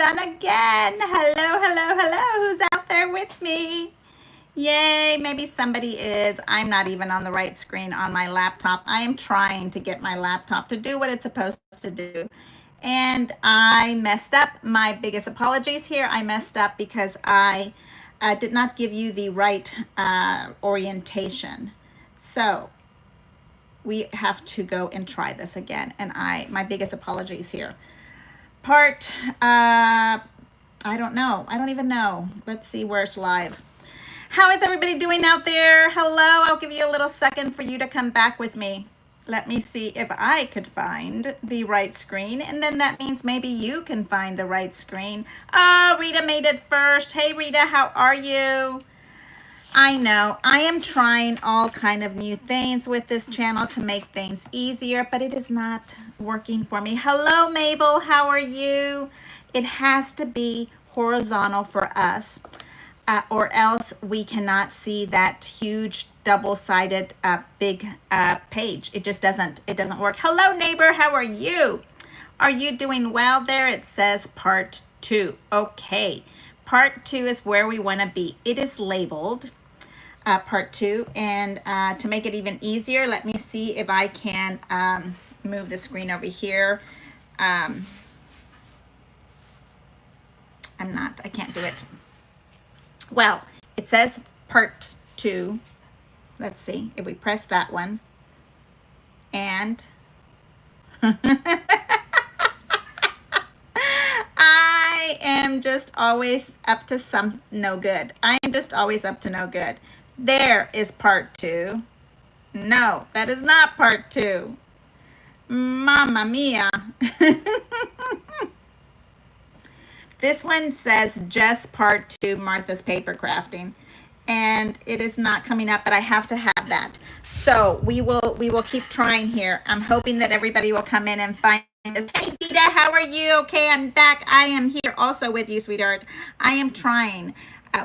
done again. Hello, hello, hello. Who's out there with me? Yay, maybe somebody is. I'm not even on the right screen on my laptop. I am trying to get my laptop to do what it's supposed to do. And I messed up. My biggest apologies here. I messed up because I did not give you the right orientation. So we have to go and try this again. And my biggest apologies here. I don't know. I don't even know. Let's see where it's live. How is everybody doing out there? Hello, I'll give you a little second for you to come back with me. Let me see if I could find the right screen, and then that means maybe you can find the right screen. Oh, Rita made it first. Hey, Rita, how are you? I know, I am trying all kind of new things with this channel to make things easier, but it is not working for me. Hello, Mabel, how are you? It has to be horizontal for us. Or else we cannot see that huge double-sided big page. It just doesn't work. Hello, neighbor, how are you? Are you doing well there? It says part 2. Okay, part 2 is where we want to be. It is labeled part 2, and to make it even easier, let me see if I can move the screen over here. I can't do it. Well, it says part 2. Let's see if we press that one. And I am just always up to no good. I am just always up to no good. There is part 2. No, that is not part 2. Mamma mia. This one says just part 2, Martha's Paper Crafting, and it is not coming up, but I have to have that. So we will keep trying here. I'm hoping that everybody will come in and find us. Hey, Dita, how are you? Okay, I'm back. I am here also with you, sweetheart. I am trying.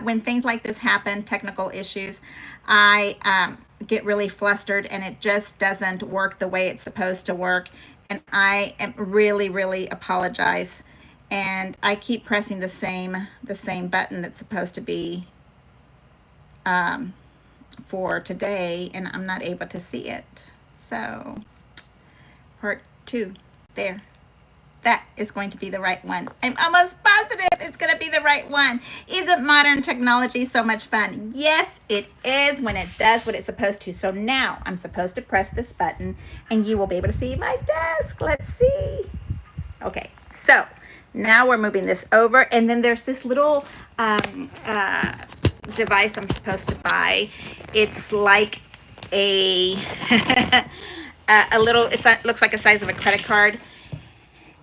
When things like this happen, technical issues, I get really flustered, and it just doesn't work the way it's supposed to work. And I am really apologize. And I keep pressing the same button that's supposed to be for today, and I'm not able to see it. So part 2, there. That is going to be the right one. I'm almost positive it's going to be the right one. Isn't modern technology so much fun? Yes, it is when it does what it's supposed to. So now I'm supposed to press this button, and you will be able to see my desk. Let's see. Okay, so now we're moving this over, and then there's this little device I'm supposed to buy. It's like a it looks like the size of a credit card,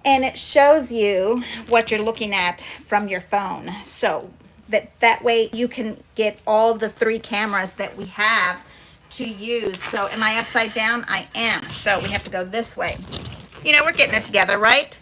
and it shows you what you're looking at from your phone, so that way you can get all the 3 cameras that we have to use. So am I upside down? I am. So we have to go this way. You know, we're getting it together, right?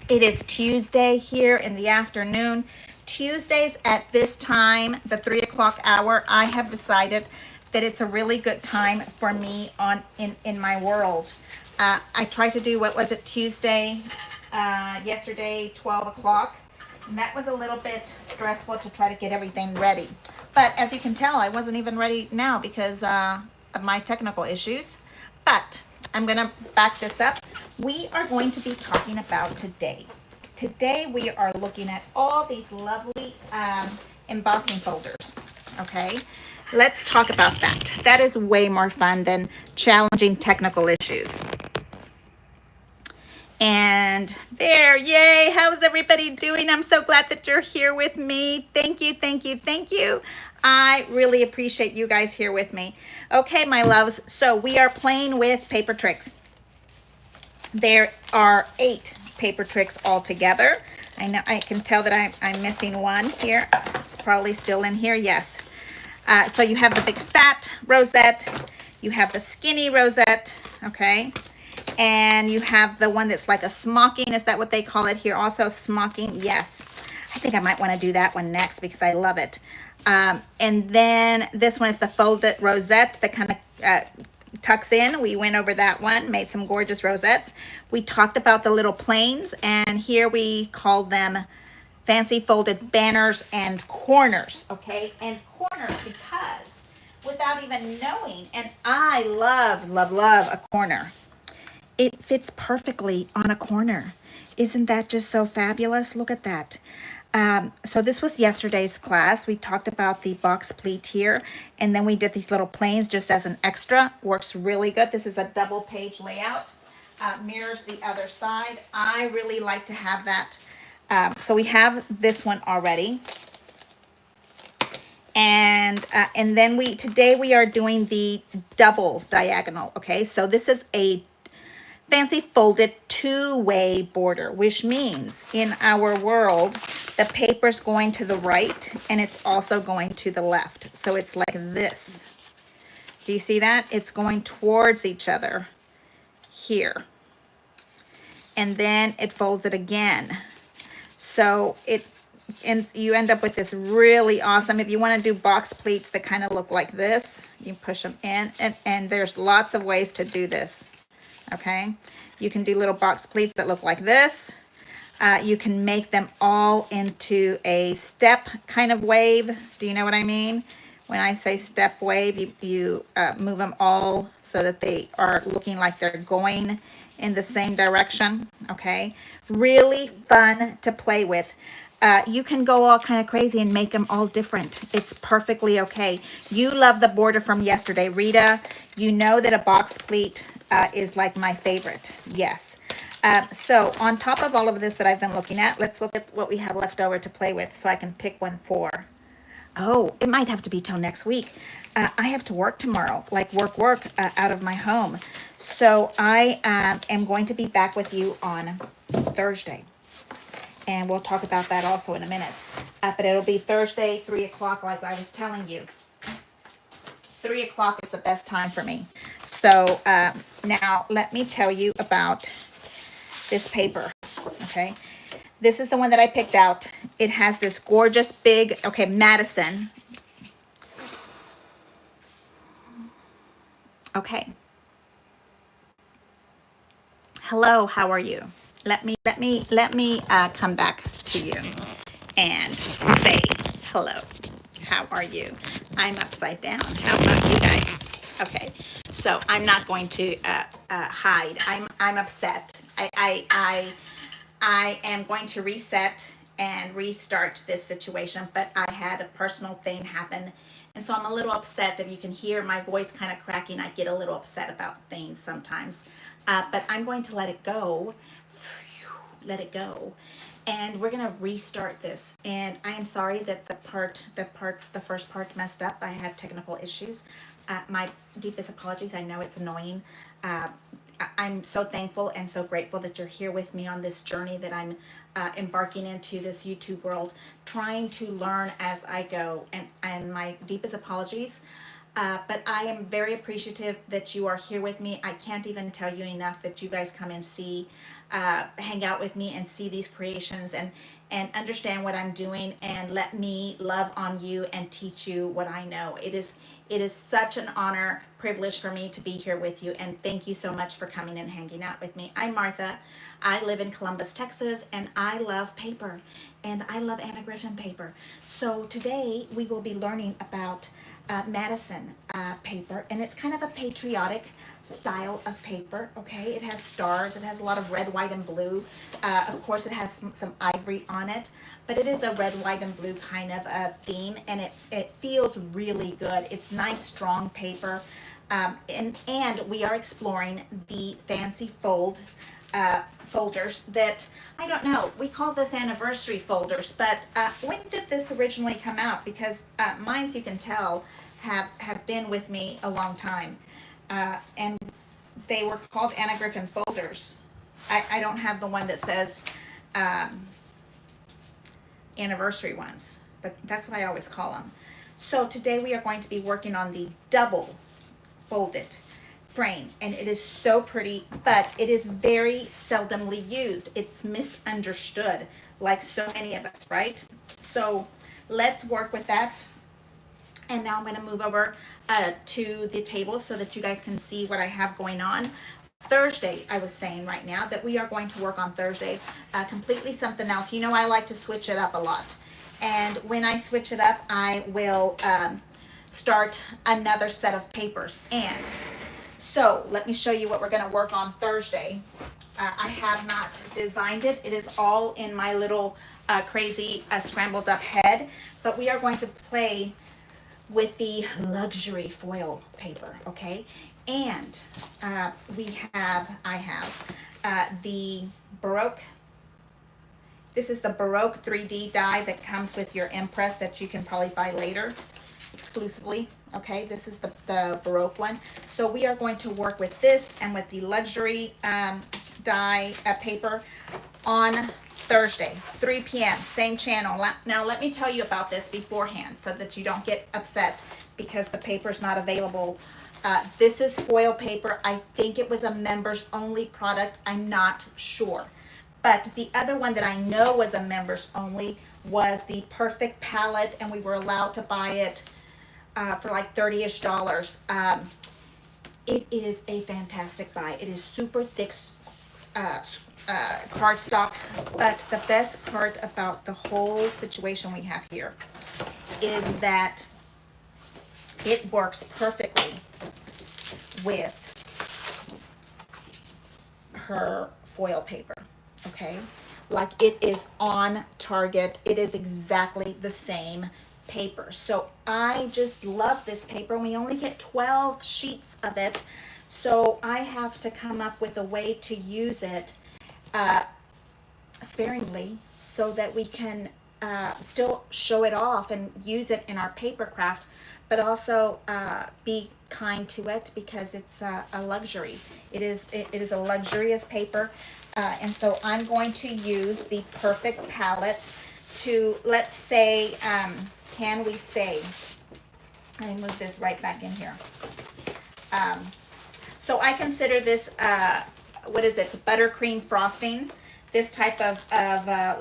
It is Tuesday here in the afternoon. Tuesdays at this time, the 3 o'clock hour, I have decided that it's a really good time for me in my world. I tried to do, what was it, Tuesday, yesterday, 12 o'clock. And that was a little bit stressful to try to get everything ready. But as you can tell, I wasn't even ready now because of my technical issues. But I'm going to back this up. We are going to be talking about today. Today we are looking at all these lovely embossing folders. Okay, let's talk about that. That is way more fun than challenging technical issues. And there, yay, how's everybody doing? I'm so glad that you're here with me. Thank you, thank you, thank you. I really appreciate you guys here with me. Okay, my loves, so we are playing with paper tricks. There are 8 paper tricks altogether. I know, I can tell that I'm missing one here. It's probably still in here, yes. So you have the big fat rosette, you have the skinny rosette, okay? And you have the one that's like a smocking, is that what they call it here? Also smocking, yes. I think I might want to do that one next because I love it. And then this one is the folded rosette that kind of tucks in. We went over that one, made some gorgeous rosettes. We talked about the little planes, and here we called them fancy folded banners and corners, okay? And corners because without even knowing, and I love, love, love a corner. It fits perfectly on a corner. Isn't that just so fabulous? Look at that. So this was yesterday's class. We talked about the box pleat here, and then we did these little planes just as an extra. Works really good. This is a double page layout. Mirrors the other side. I really like to have that. So we have this one already. And then today we are doing the double diagonal, okay? So this is a fancy folded two-way border, which means in our world, the paper's going to the right and it's also going to the left. So it's like this. Do you see that? It's going towards each other here. And then it folds it again. So you end up with this really awesome, if you want to do box pleats that kind of look like this, you push them in, and there's lots of ways to do this. Okay, you can do little box pleats that look like this. You can make them all into a step kind of wave. Do you know what I mean? When I say step wave, you move them all so that they are looking like they're going in the same direction. Okay, really fun to play with. You can go all kind of crazy and make them all different. It's perfectly okay. You love the border from yesterday, Rita. You know that a box pleat is like my favorite. Yes. So on top of all of this that I've been looking at, let's look at what we have left over to play with so I can pick one for. Oh, it might have to be till next week. I have to work tomorrow, like work out of my home. So I am going to be back with you on Thursday. And we'll talk about that also in a minute. But it'll be Thursday, 3 o'clock, like I was telling you. 3 o'clock is the best time for me. So now let me tell you about this paper, okay? This is the one that I picked out. It has this gorgeous big, okay, Madison. Okay. Hello, how are you? Let me come back to you and say hello. How are you? I'm upside down. How about you guys? Okay, so I'm not going to hide. I'm upset. I am going to reset and restart this situation, but I had a personal thing happen, and so I'm a little upset. If you can hear my voice kind of cracking, I get a little upset about things sometimes. But I'm going to let it go. Let it go. And we're gonna restart this. And I am sorry that the first part messed up. I had technical issues. My deepest apologies. I know it's annoying. I'm so thankful and so grateful that you're here with me on this journey that I'm embarking into this YouTube world, trying to learn as I go. And my deepest apologies. But I am very appreciative that you are here with me. I can't even tell you enough that you guys come and hang out with me and see these creations and understand what I'm doing and let me love on you and teach you what I know. It is such an honor, privilege for me to be here with you, and thank you so much for coming and hanging out with me. I'm Martha. I live in Columbus, Texas, and I love paper, and I love Anna Griffin paper. So today we will be learning about Madison paper, and it's kind of a patriotic style of paper. Okay, it has stars, it has a lot of red, white, and blue. Of course, it has some ivory on it, but it is a red, white, and blue kind of a theme, and it feels really good. It's nice, strong paper, and we are exploring the fancy folders that, I don't know, we call this anniversary folders, but when did this originally come out? Because mine's, you can tell, have been with me a long time. And they were called Anna Griffin folders. I don't have the one that says anniversary ones, but that's what I always call them. So today we are going to be working on the double folded frame, and it is so pretty, but it is very seldomly used. It's misunderstood, like so many of us, right? So let's work with that. And now I'm going to move over to the table so that you guys can see what I have going on. Thursday, I was saying right now that we are going to work on Thursday completely something else. You know, I like to switch it up a lot. And when I switch it up, I will start another set of papers. And so let me show you what we're going to work on Thursday. I have not designed it. It is all in my little crazy scrambled up head. But we are going to play with the luxury foil paper, okay? And I have the Baroque. This is the Baroque 3D die that comes with your impress that you can probably buy later exclusively. Okay, this is the Baroque one. So we are going to work with this and with the luxury die paper on Thursday, 3 p.m., same channel. Now let me tell you about this beforehand so that you don't get upset because the paper's not available. This is foil paper. I think it was a members only product. I'm not sure. But the other one that I know was a members only was the Perfect Palette, and we were allowed to buy it for like $30-ish. It is a fantastic buy. It is super thick cardstock, but the best part about the whole situation we have here is that it works perfectly with her foil paper, okay? Like, it is on target. It is exactly the same paper. So I just love this paper. We only get 12 sheets of it, so I have to come up with a way to use it sparingly so that we can still show it off and use it in our paper craft, but also be kind to it because it's a luxury. It is a luxurious paper, and so I'm going to use the Perfect Palette to, let's say, can we say, let me move this right back in here. So I consider this, what is it, buttercream frosting, this type of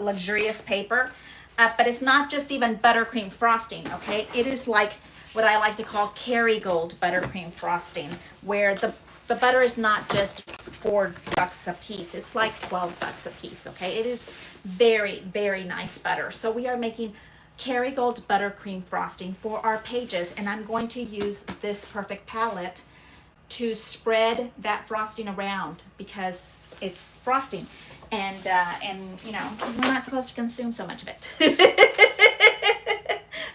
luxurious paper. But it's not just even buttercream frosting, okay? It is like what I like to call Kerrygold buttercream frosting, where the butter is not just $4 a piece. It's like $12 a piece, okay? It is very, very nice butter. So we are making Kerrygold buttercream frosting for our pages, and I'm going to use this Perfect Palette to spread that frosting around because it's frosting. And you know, we're not supposed to consume so much of it.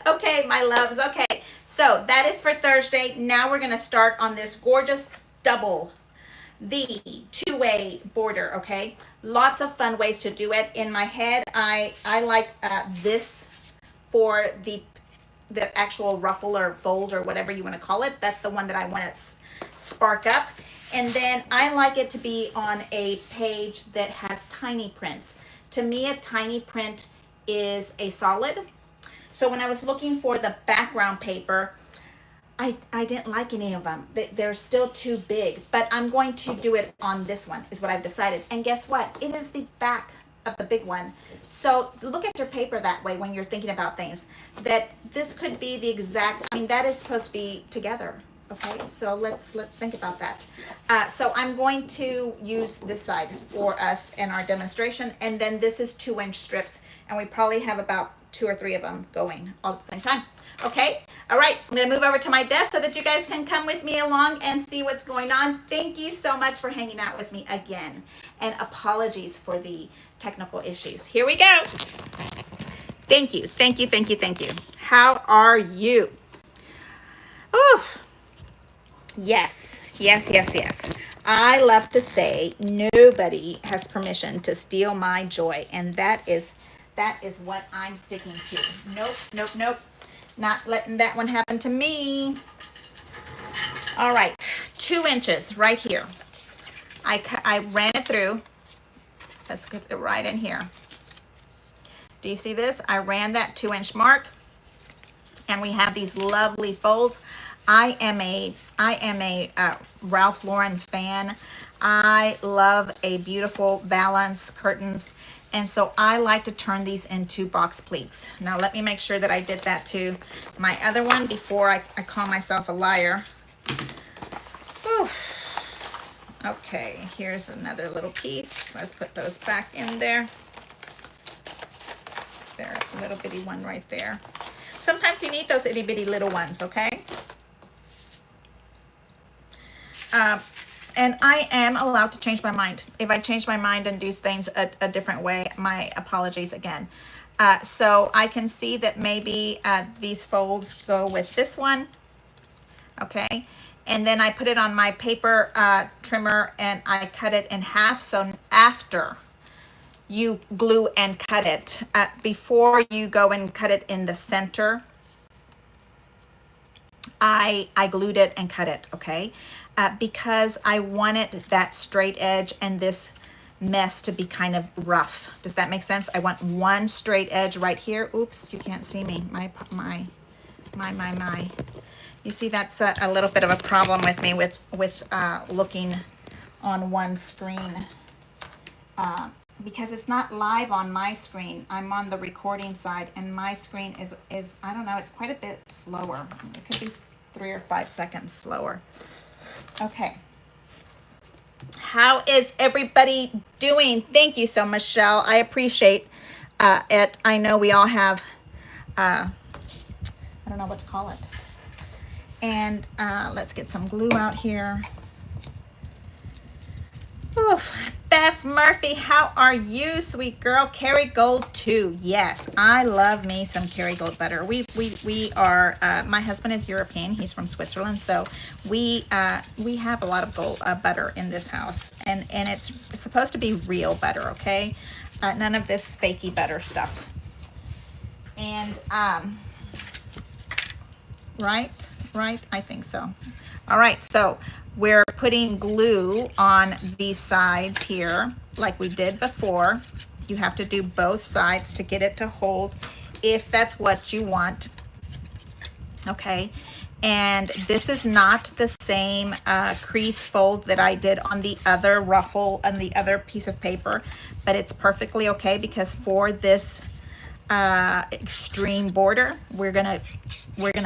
Okay, my loves. Okay, so that is for Thursday. Now we're going to start on this gorgeous double, the two-way border, okay? Lots of fun ways to do it. In my head, I like this for the actual ruffle or fold or whatever you want to call it. That's the one that I want to spark up. And then I like it to be on a page that has tiny prints. To me, a tiny print is a solid. So when I was looking for the background paper, I didn't like any of them. They're still too big, but I'm going to do it on this one is what I've decided. And guess what? It is the back of the big one. So look at your paper that way when you're thinking about things. That this could be the exact, I mean, that is supposed to be together. Okay, so let's think about that. So I'm going to use this side for us in our demonstration, and then this is 2-inch strips, and we probably have about 2 or 3 of them going all at the same time. Okay, all right, I'm gonna move over to my desk so that you guys can come with me along and see what's going on. Thank you so much for hanging out with me again, and apologies for the technical issues. Here we go. Thank you, thank you, thank you, thank you. How are you? Ooh. Yes, yes, yes, yes. I love to say nobody has permission to steal my joy, and that is what I'm sticking to. Nope, nope, nope. Not letting that one happen to me. All right, 2 inches right here. I ran it through. Let's get it right in here. Do you see this? I ran that 2-inch mark, and we have these lovely folds. I am a Ralph Lauren fan. I love a beautiful valance curtains. And so I like to turn these into box pleats. Now let me make sure that I did that to my other one before I call myself a liar. Whew. Okay, here's another little piece. Let's put those back in there. There, a little bitty one right there. Sometimes you need those itty bitty little ones, okay? And I am allowed to change my mind. If I change my mind and do things a different way, my apologies again. So I can see that maybe these folds go with this one, okay? And then I put it on my paper trimmer and I cut it in half. So after you glue and cut it, before you go and cut it in the center, I glued it and cut it, okay? Because I wanted that straight edge and this mess to be kind of rough. Does that make sense? I want one straight edge right here. Oops, you can't see me. My. You see, that's a little bit of a problem with me with looking on one screen. Because it's not live on my screen. I'm on the recording side and my screen is I don't know, it's quite a bit slower. It could be 3 or 5 seconds slower. Okay. How is everybody doing? Thank you so much, Michelle. I appreciate it. I know we all have, I don't know what to call it. And let's get some glue out here. Oof. Beth Murphy, how are you, sweet girl? Kerrygold too. Yes, I love me some Kerrygold butter. We are. My husband is European. He's from Switzerland, so we have a lot of gold butter in this house, and it's supposed to be real butter. Okay, none of this fakey butter stuff. And right, I think so. All right, so we're putting glue on these sides here like we did before. You have to do both sides to get it to hold if that's what you want. Okay, and this is not the same crease fold that I did on the other ruffle on the other piece of paper, but it's perfectly okay because for this extreme border, we're gonna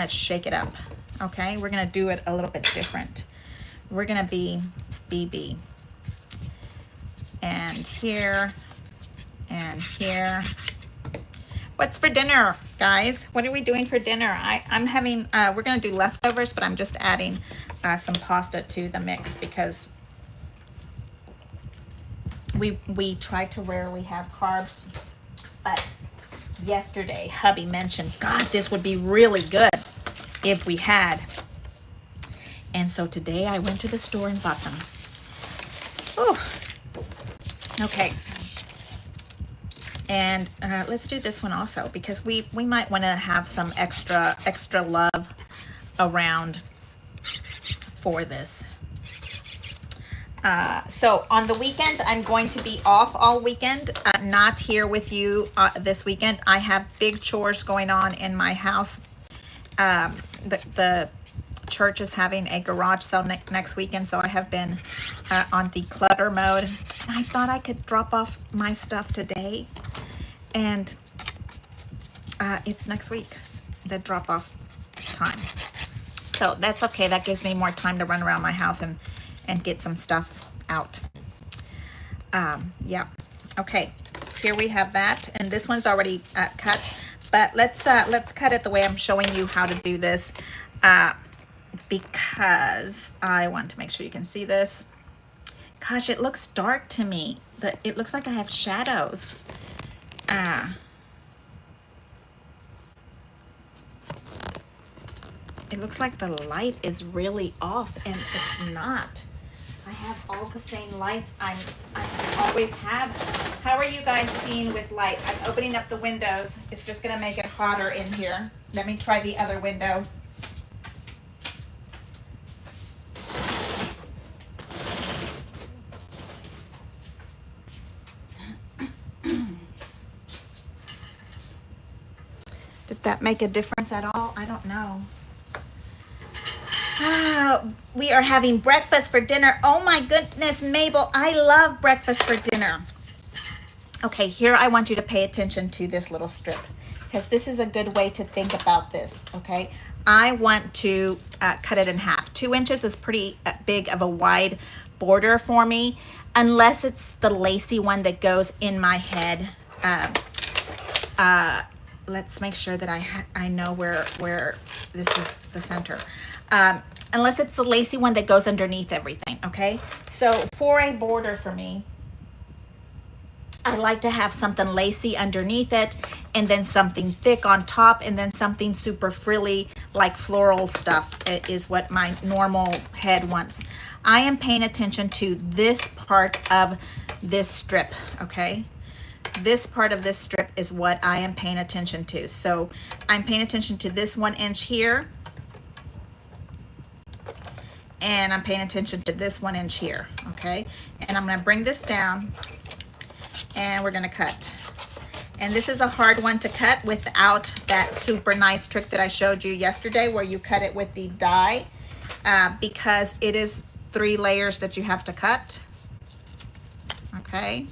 shake it up. Okay, we're gonna do it a little bit different. We're gonna be BB. And here, and here. What's for dinner, guys? What are we doing for dinner? I'm having, we're gonna do leftovers, but I'm just adding some pasta to the mix because we try to rarely have carbs. But yesterday, hubby mentioned, God, this would be really good if we had. And so today I went to the store and bought them. Oh, okay. And let's do this one also because we might want to have some extra love around for this. So on the weekend, I'm going to be off all weekend, not here with you this weekend. I have big chores going on in my house. The church is having a garage sale next weekend, so I have been on declutter mode. And I thought I could drop off my stuff today, and it's next week, the drop off time. So that's okay. That gives me more time to run around my house and get some stuff out. Yeah. Okay. Here we have that, and this one's already cut. But let's cut it the way I'm showing you how to do this. Because I want to make sure you can see this. Gosh, it looks dark to me. It looks like I have shadows. It looks like the light is really off, and it's not. I have all the same lights I always have. How are you guys seeing with light? I'm opening up the windows. It's just gonna make it hotter in here. Let me try the other window. Did that make a difference at all? I don't know. We are having breakfast for dinner. Oh my goodness, Mabel, I love breakfast for dinner. Okay, here I want you to pay attention to this little strip because this is a good way to think about this, okay? I want to cut it in half. 2 inches is pretty big of a wide border for me, unless it's the lacy one that goes in my head. Let's make sure that I know where this is the center. Unless it's the lacy one that goes underneath everything, okay? So for a border for me, I like to have something lacy underneath it, and then something thick on top, and then something super frilly like floral stuff is what my normal head wants. I am paying attention to this part of this strip, okay? This part of this strip is what I am paying attention to. So I'm paying attention to this 1 inch here, and I'm paying attention to this 1 inch here, okay? And I'm gonna bring this down, and we're gonna cut. And this is a hard one to cut without that super nice trick that I showed you yesterday where you cut it with the die, because it is 3 layers that you have to cut, okay?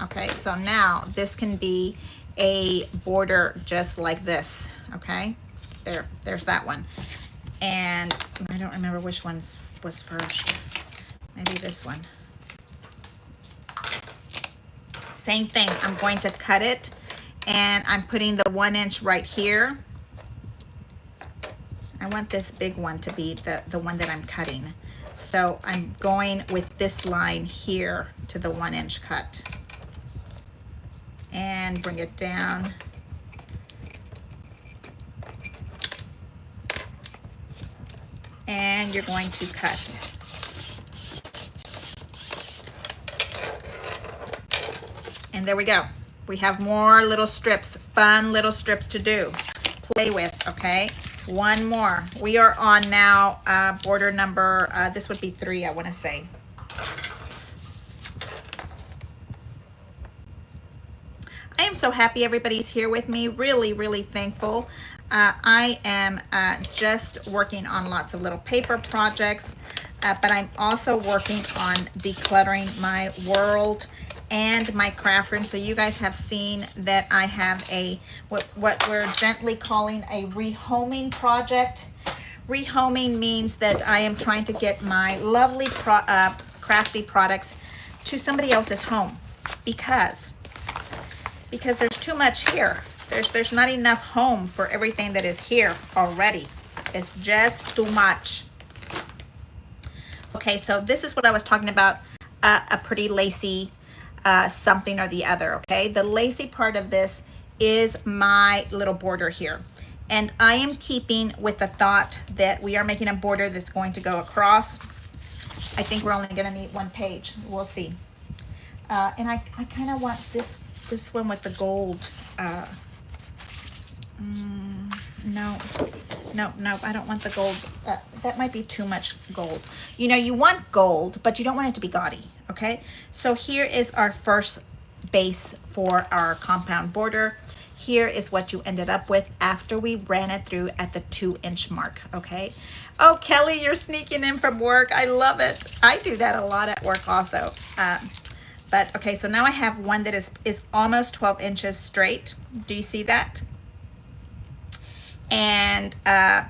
Okay, so now this can be a border just like this, okay? There's that one. And I don't remember which one was first. Maybe this one. Same thing, I'm going to cut it, and I'm putting the 1 inch right here. I want this big one to be the one that I'm cutting. So I'm going with this line here to the 1 inch cut. And bring it down. And you're going to cut. And there we go. We have more little strips, fun little strips to do, play with, okay? One more. We are on now border number, this would be 3, I wanna say. I am so happy everybody's here with me. Really, really thankful. I am just working on lots of little paper projects, but I'm also working on decluttering my world and my craft room. So you guys have seen that I have a what we're gently calling a rehoming project. Rehoming means that I am trying to get my lovely crafty products to somebody else's home because there's too much here. There's not enough home for everything that is here already. It's just too much. Okay, so this is what I was talking about, a pretty lacy something or the other, okay? The lacy part of this is my little border here. And I am keeping with the thought that we are making a border that's going to go across. I think we're only gonna need 1 page, we'll see. And I kind of want this one with the gold. No, I don't want the gold. That might be too much gold. You know, you want gold, but you don't want it to be gaudy, okay? So here is our first base for our compound border. Here is what you ended up with after we ran it through at the 2 inch mark, okay? Oh, Kelly, you're sneaking in from work. I love it. I do that a lot at work also. But okay, so now I have one that is almost 12 inches straight. Do you see that? And I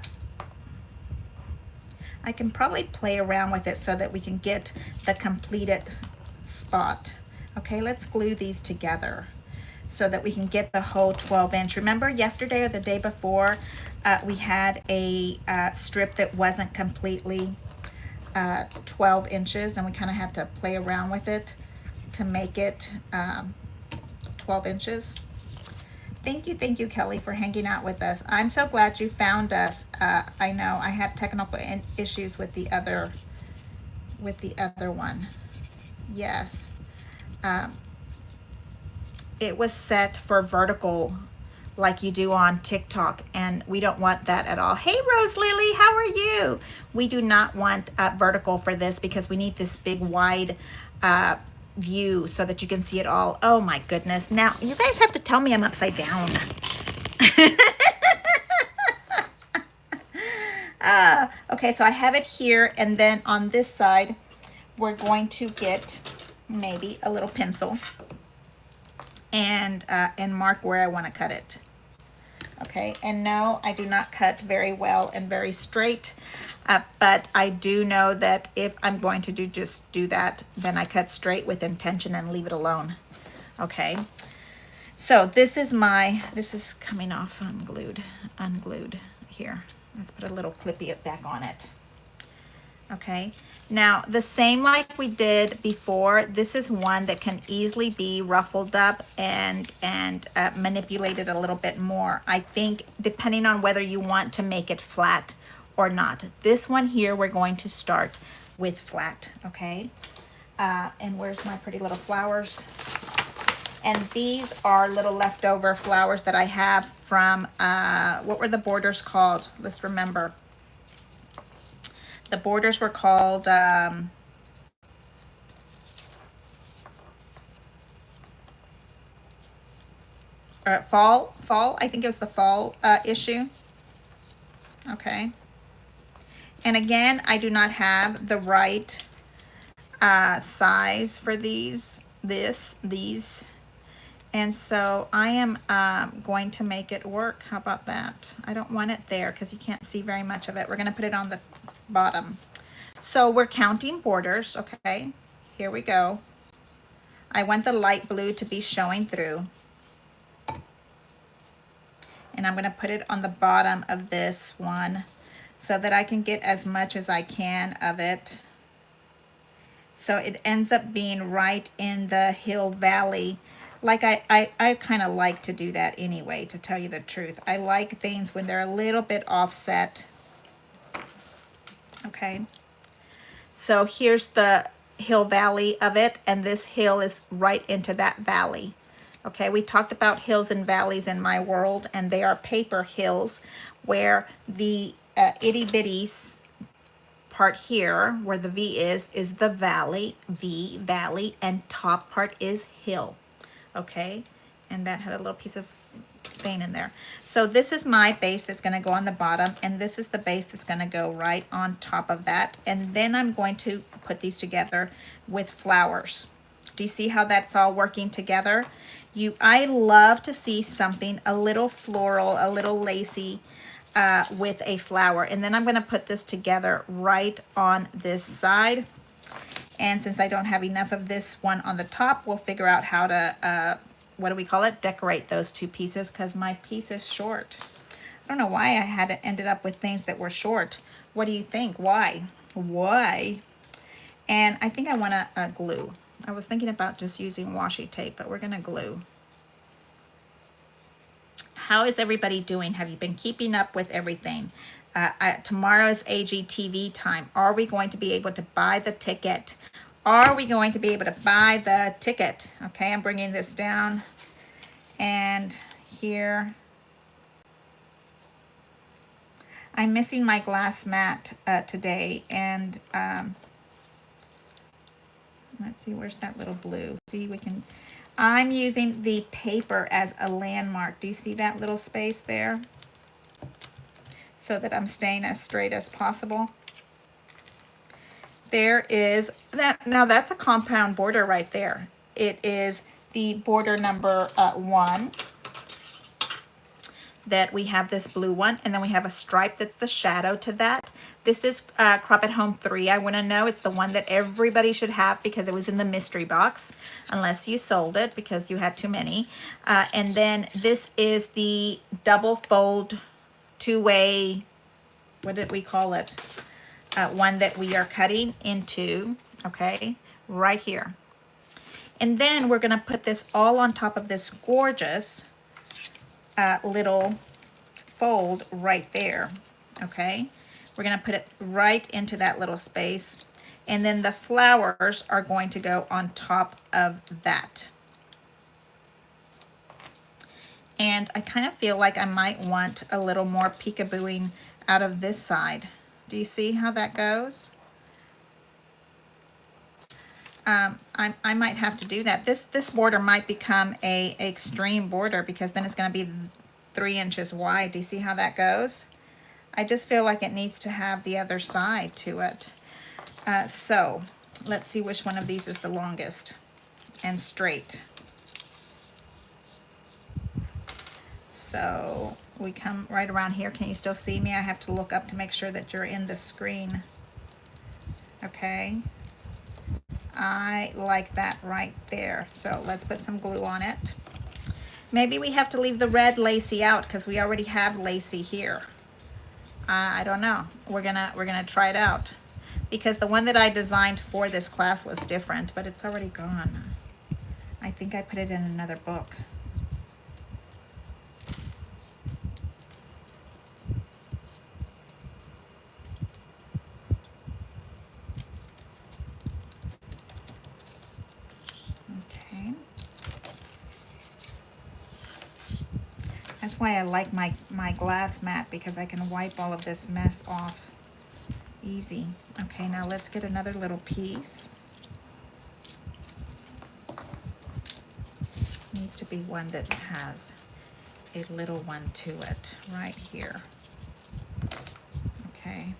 can probably play around with it so that we can get the completed spot. Okay, let's glue these together so that we can get the whole 12 inch. Remember yesterday or the day before, we had a strip that wasn't completely 12 inches, and we kind of had to play around with it to make it 12 inches. Thank you, Kelly, for hanging out with us. I'm so glad you found us. I know I had technical issues with the other one. Yes. It was set for vertical like you do on TikTok, and we don't want that at all. Hey, Rose Lily, how are you? We do not want vertical for this because we need this big wide view so that you can see it all. Oh my goodness. Now you guys have to tell me I'm upside down. Okay, so I have it here, and then on this side, we're going to get maybe a little pencil and mark where I want to cut it. Okay, and no, I do not cut very well and very straight, but I do know that if I'm going to just do that, then I cut straight with intention and leave it alone. Okay, so this is coming off unglued here. Let's put a little clippy back on it. Okay, now the same like we did before, this is one that can easily be ruffled up and manipulated a little bit more. I think depending on whether you want to make it flat or not. This one here, we're going to start with flat, okay? And where's my pretty little flowers? And these are little leftover flowers that I have from, what were the borders called? Let's remember. The borders were called fall. I think it was the fall issue. Okay. And again, I do not have the right size for these. And so I am going to make it work. How about that? I don't want it there because you can't see very much of it. We're going to put it on the bottom. So we're counting borders, okay? Here we go. I want the light blue to be showing through. And I'm going to put it on the bottom of this one so that I can get as much as I can of it. So it ends up being right in the hill valley. Like I kind of like to do that anyway, to tell you the truth. I like things when they're a little bit offset. Okay. So here's the hill valley of it, and this hill is right into that valley. Okay, we talked about hills and valleys in my world, and they are paper hills where the itty bitty part here, where the V is the valley, V, valley, and top part is hill. Okay, and that had a little piece of thing in there. So this is my base that's going to go on the bottom, and this is the base that's going to go right on top of that. And then I'm going to put these together with flowers. Do you see how that's all working together? I love to see something a little floral, a little lacy with a flower. And then I'm going to put this together right on this side. And since I don't have enough of this one on the top, we'll figure out how to, what do we call it? Decorate those two pieces, because my piece is short. I don't know why I had ended up with things that were short. What do you think? Why? Why? And I think I want to glue. I was thinking about just using washi tape, but we're going to glue. How is everybody doing? Have you been keeping up with everything? Tomorrow is AGTV time. Are we going to be able to buy the ticket? Are we going to be able to buy the ticket? Okay, I'm bringing this down. And here, I'm missing my glass mat today. And let's see, where's that little blue? See, I'm using the paper as a landmark. Do you see that little space there? So that I'm staying as straight as possible. There is that. Now that's a compound border right there. It is the border number 1 that we have, this blue one, and then we have a stripe that's the shadow to that. This is Crop at Home 3. I want to know, it's the one that everybody should have because it was in the mystery box, unless you sold it because you had too many. And then this is the double fold, two-way, what did we call it? One that we are cutting into, okay, right here. And then we're going to put this all on top of this gorgeous little fold right there, okay? We're going to put it right into that little space. And then the flowers are going to go on top of that. And I kind of feel like I might want a little more peekabooing out of this side. Do you see how that goes? I might have to do that. This border might become a extreme border because then it's going to be 3 inches wide. Do you see how that goes? I just feel like it needs to have the other side to it. So let's see which one of these is the longest and straight. So we come right around here. Can you still see me? I have to look up to make sure that you're in the screen. Okay. I like that right there. So let's put some glue on it. Maybe we have to leave the red lacy out because we already have lacy here. I don't know. We're gonna try it out because the one that I designed for this class was different, but it's already gone. I think I put it in another book. Okay. That's why I like my glass mat, because I can wipe all of this mess off easy. Okay, now let's get another little piece. Needs to be one that has a little one to it right here. Okay.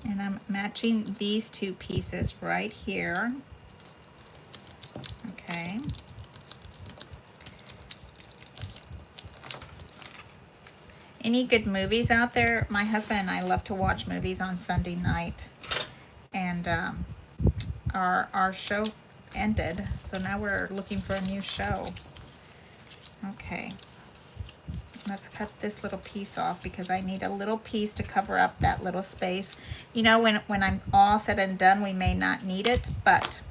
And I'm matching these two pieces right here. Okay. Any good movies out there? My husband and I love to watch movies on Sunday night. And our show ended, so now we're looking for a new show. Okay. Let's cut this little piece off because I need a little piece to cover up that little space. You know, when I'm all said and done, we may not need it, but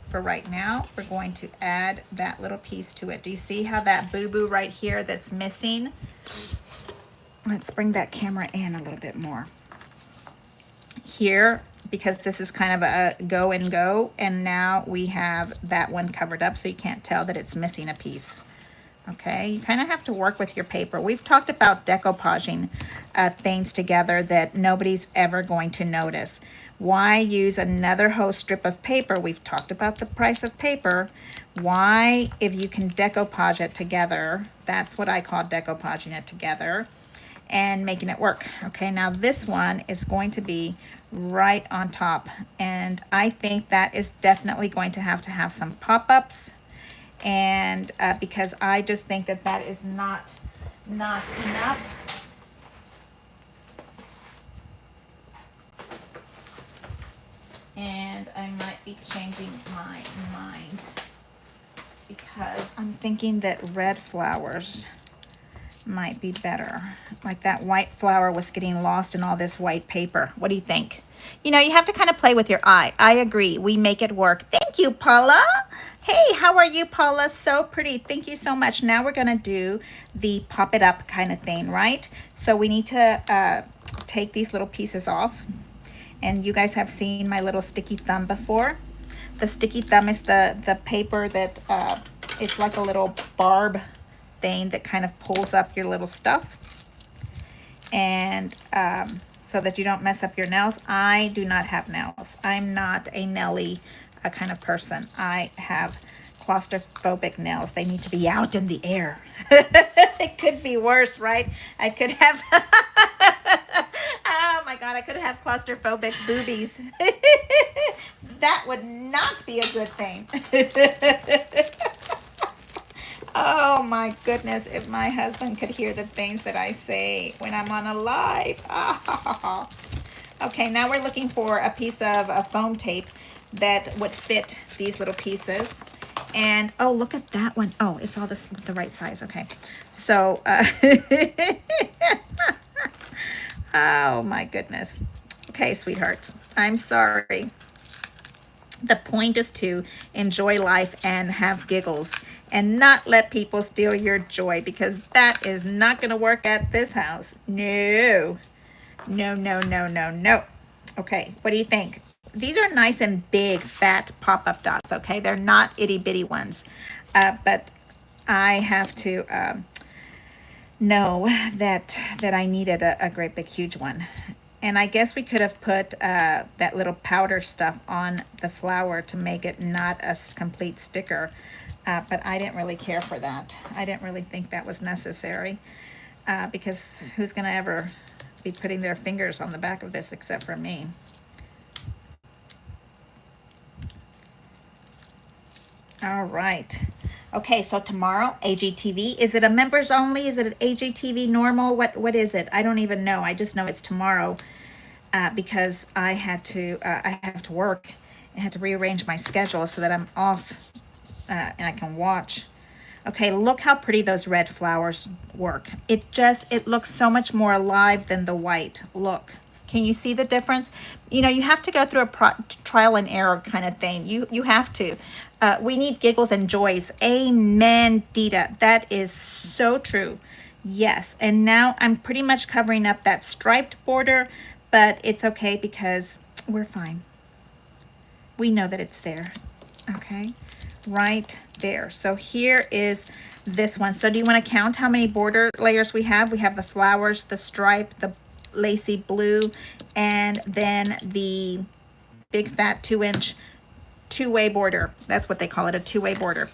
for right now, we're going to add that little piece to it. Do you see how that boo-boo right here that's missing? Let's bring that camera in a little bit more. Here, because this is kind of a go and go, and now we have that one covered up so you can't tell that it's missing a piece. Okay, you kind of have to work with your paper. We've talked about decoupaging things together that nobody's ever going to notice. Why use another whole strip of paper? We've talked about the price of paper. Why, if you can decoupage it together, that's what I call decoupaging it together and making it work. Okay, now this one is going to be right on top, and I think that is definitely going to have some pop-ups. And because I just think that that is not enough. And I might be changing my mind because I'm thinking that red flowers might be better. Like that white flower was getting lost in all this white paper. What do you think? You know, you have to kind of play with your eye. I agree. We make it work. Thank you, Paula. Hey, how are you, Paula? So pretty. Thank you so much. Now we're going to do the pop it up kind of thing, right? So we need to take these little pieces off. And you guys have seen my little sticky thumb before. The sticky thumb is the paper that it's like a little barb thing that kind of pulls up your little stuff. And so that you don't mess up your nails. I do not have nails. I'm not a Nelly kind of person. I have claustrophobic nails. They need to be out in the air. It could be worse, right? I could have, oh my God, I could have claustrophobic boobies. That would not be a good thing. Oh my goodness, if my husband could hear the things that I say when I'm on a live. Oh. Okay, now we're looking for a piece of foam tape that would fit these little pieces. And oh, look at that one. Oh, it's all the right size. Okay. So, oh my goodness. Okay, sweethearts, I'm sorry. The point is to enjoy life and have giggles and not let people steal your joy, because that is not going to work at this house. No. No, no, no, no, no. Okay, what do you think? These are nice and big, fat pop-up dots, okay? They're not itty-bitty ones. But I have to know that I needed a great big huge one. And I guess we could have put that little powder stuff on the flower to make it not a complete sticker. But I didn't really care for that. I didn't really think that was necessary because who's going to ever be putting their fingers on the back of this except for me? All right. Okay, so tomorrow, AGTV. Is it a members only? Is it an AGTV normal? What is it? I don't even know. I just know it's tomorrow because I have to work. I had to rearrange my schedule so that I'm off and I can watch. Okay, look how pretty those red flowers work. It looks so much more alive than the white. Look. Can you see the difference? You know, you have to go through a trial and error kind of thing. You have to. We need giggles and joys. Amen, Dita. That is so true. Yes. And now I'm pretty much covering up that striped border, but it's okay because we're fine. We know that it's there. Okay. Right there. So here is this one. So do you want to count how many border layers we have? We have the flowers, the stripe, the lacy blue, and then the big fat 2-inch two-way border. That's what they call it, a two-way border.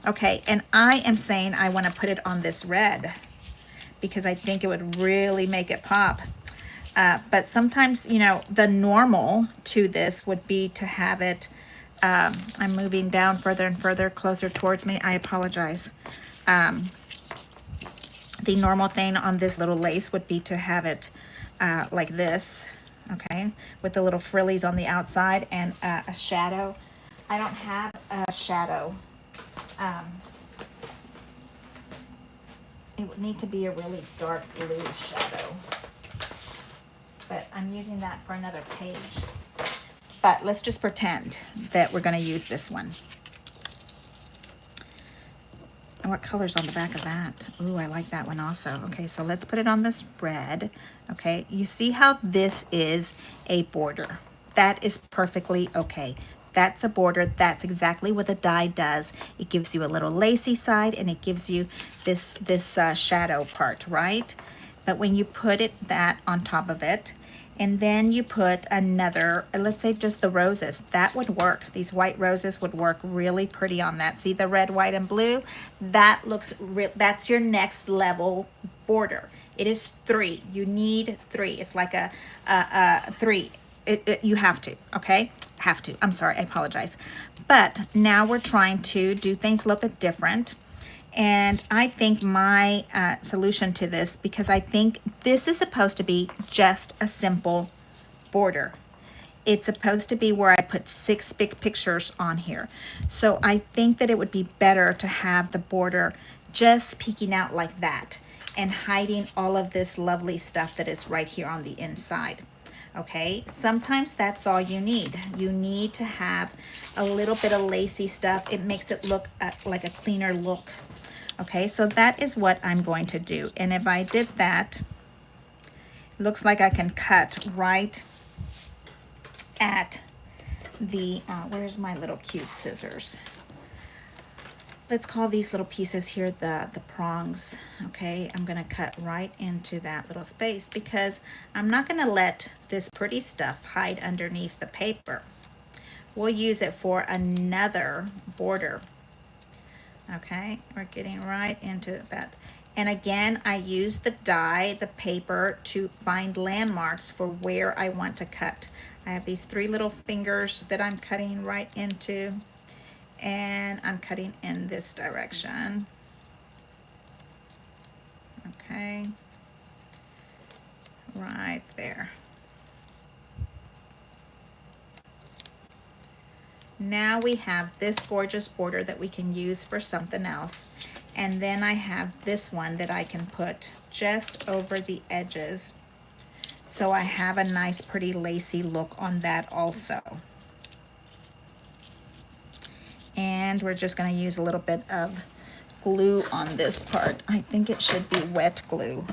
Okay, and I am saying I want to put it on this red because I think it would really make it pop. But sometimes, you know, the normal to this would be to have it, I'm moving down further and further, closer towards me. I apologize. The normal thing on this little lace would be to have it like this, okay, with the little frillies on the outside and a shadow. I don't have a shadow. It would need to be a really dark blue shadow, but I'm using that for another page. But let's just pretend that we're going to use this one. And what color's on the back of that? Ooh, I like that one also. Okay, so let's put it on this red. Okay, you see how this is a border. That is perfectly okay. That's a border. That's exactly what the die does. It gives you a little lacy side and it gives you this shadow part, right? But when you put that on top of it, and then you put another, let's say just the roses, that would work. These white roses would work really pretty on that. See the red, white, and blue? That looks that's your next level border. It is 3. You need 3. It's like a 3. You have to, okay? Have to. I'm sorry, I apologize. But now we're trying to do things a little bit different. And I think my solution to this, because I think this is supposed to be just a simple border. It's supposed to be where I put 6 big pictures on here. So I think that it would be better to have the border just peeking out like that and hiding all of this lovely stuff that is right here on the inside. Okay, sometimes that's all you need. You need to have a little bit of lacy stuff. It makes it look like a cleaner look. Okay, so that is what I'm going to do. And if I did that, it looks like I can cut right at the, where's my little cute scissors? Let's call these little pieces here the prongs. Okay, I'm gonna cut right into that little space because I'm not gonna let this pretty stuff hide underneath the paper. We'll use it for another border. Okay, we're getting right into that. And again, I use the die, the paper, to find landmarks for where I want to cut. I have these 3 little fingers that I'm cutting right into, and I'm cutting in this direction. Okay, right there. Now we have this gorgeous border that we can use for something else. And then I have this one that I can put just over the edges. So I have a nice pretty lacy look on that also. And we're just going to use a little bit of glue on this part. I think it should be wet glue.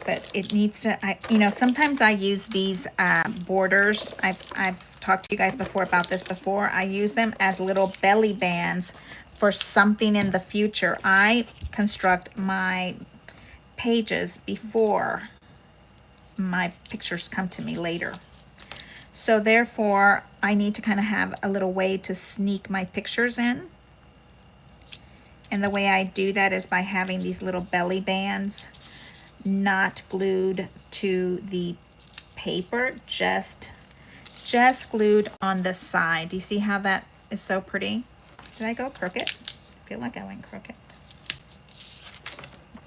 but it needs to, you know, sometimes I use these borders. I've talked to you guys before about this before. I use them as little belly bands for something in the future. I construct my pages before my pictures come to me later. So therefore, I need to kind of have a little way to sneak my pictures in. And the way I do that is by having these little belly bands not glued to the paper, just glued on the side. Do you see how that is so pretty? Did I go crooked? I feel like I went crooked.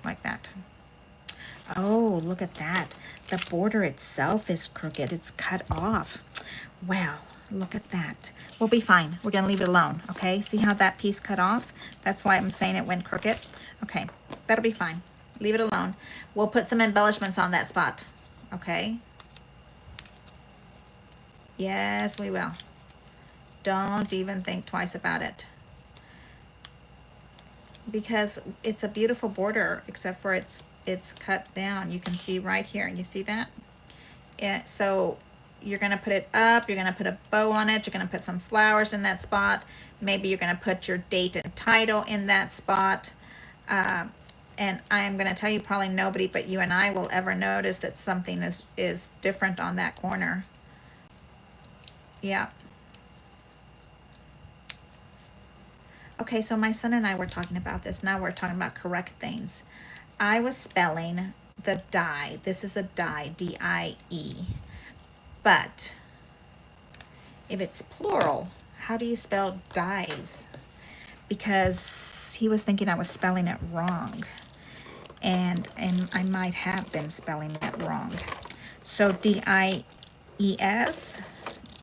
Like that. Oh, look at that. The border itself is crooked. It's cut off. Wow, look at that. We'll be fine. We're gonna leave it alone, okay? See how that piece cut off? That's why I'm saying it went crooked. Okay, that'll be fine. Leave it alone. We'll put some embellishments on that spot, okay? Yes, we will. Don't even think twice about it. Because it's a beautiful border, except for it's cut down. You can see right here. You see that? Yeah, so you're going to put it up. You're going to put a bow on it. You're going to put some flowers in that spot. Maybe you're going to put your date and title in that spot. And I am going to tell you, probably nobody but you and I will ever notice that something is different on that corner. Yeah. Okay, so my son and I were talking about this. Now we're talking about correct things. I was spelling the die. This is a die, D-I-E. But if it's plural, how do you spell dies? Because he was thinking I was spelling it wrong. And I might have been spelling it wrong. So D-I-E-S,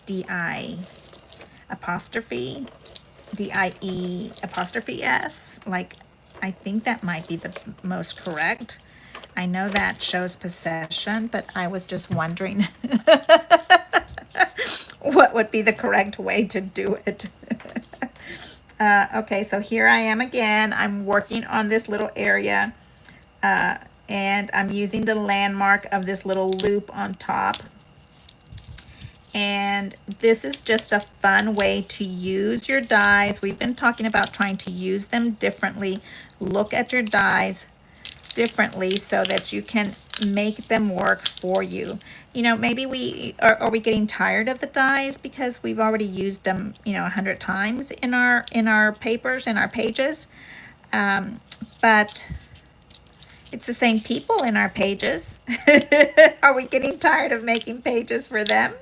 D-I apostrophe, D-I-E apostrophe S. Like, I think that might be the most correct. I know that shows possession, but I was just wondering what would be the correct way to do it. Okay, so here I am again. I'm working on this little area, and I'm using the landmark of this little loop on top. And this is just a fun way to use your dies. We've been talking about trying to use them differently. Look at your dies differently so that you can make them work for you. You know, maybe are we getting tired of the dies because we've already used them, you know, 100 times in our papers, in our pages. But it's the same people in our pages. Are we getting tired of making pages for them?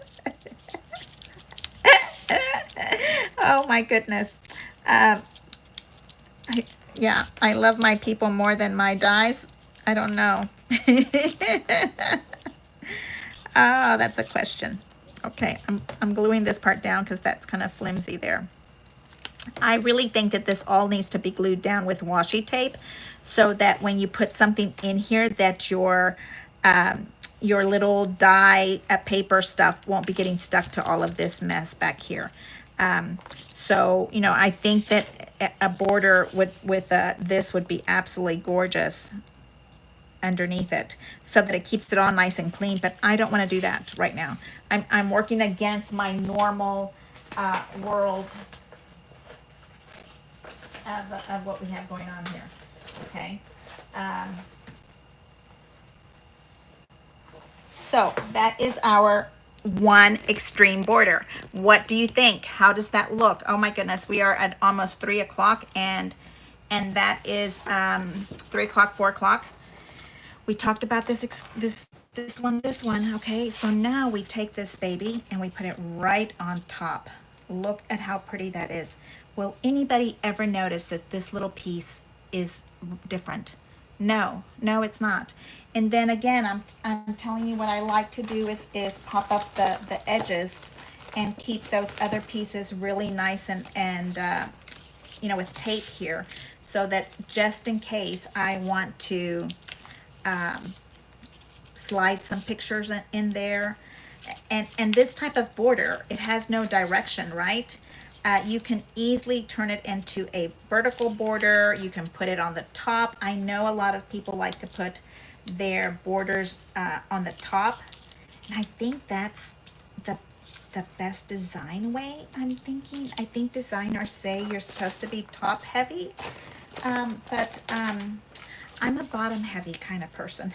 Oh my goodness. I love my people more than my dies. I don't know. Oh, that's a question. Okay, I'm gluing this part down because that's kind of flimsy there. I really think that this all needs to be glued down with washi tape so that when you put something in here that your little die paper stuff won't be getting stuck to all of this mess back here. So, you know, I think that a border with this would be absolutely gorgeous underneath it so that it keeps it all nice and clean, but I don't want to do that right now. I'm working against my normal world of what we have going on here. Okay. So that is our one extreme border. What do you think? How does that look? Oh my goodness, we are at almost 3 o'clock and that is 3 o'clock, 4 o'clock. We talked about this one. Okay, so now we take this baby and we put it right on top. Look at how pretty that is. Will anybody ever notice that this little piece is different? No, it's not. And then again, I'm telling you what I like to do is pop up the edges and keep those other pieces really nice and you know, with tape here, so that just in case I want to slide some pictures in there. And this type of border, it has no direction, right? You can easily turn it into a vertical border. You can put it on the top. I know a lot of people like to put their borders on the top. And I think that's the best design way, I'm thinking. I think designers say you're supposed to be top heavy, but I'm a bottom heavy kind of person.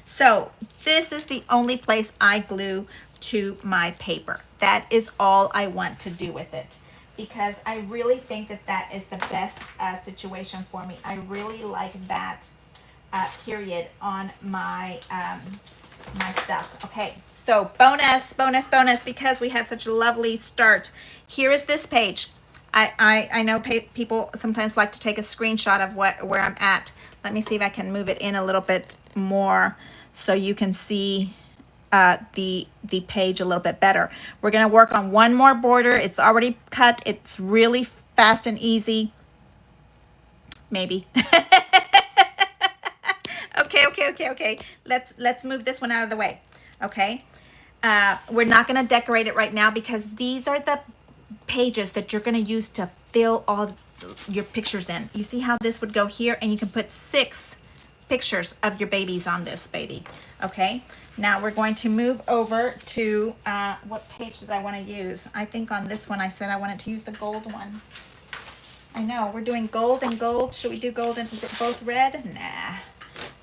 So this is the only place I glue to my paper. That is all I want to do with it, because I really think that that is the best situation for me. I really like that period on my my stuff. Okay, so bonus, because we had such a lovely start. Here is this page. I know people sometimes like to take a screenshot of where I'm at. Let me see if I can move it in a little bit more so you can see the page a little bit better. We're going to work on one more border. It's already cut. It's really fast and easy. Maybe. Okay. Let's move this one out of the way. Okay. We're not going to decorate it right now because these are the pages that you're going to use to fill all your pictures in. You see how this would go here, and you can put 6 pictures of your babies on this baby. Okay. Now we're going to move over to, what page did I want to use? I think on this one I said I wanted to use the gold one. I know, we're doing gold and gold. Should we do gold and both red? Nah,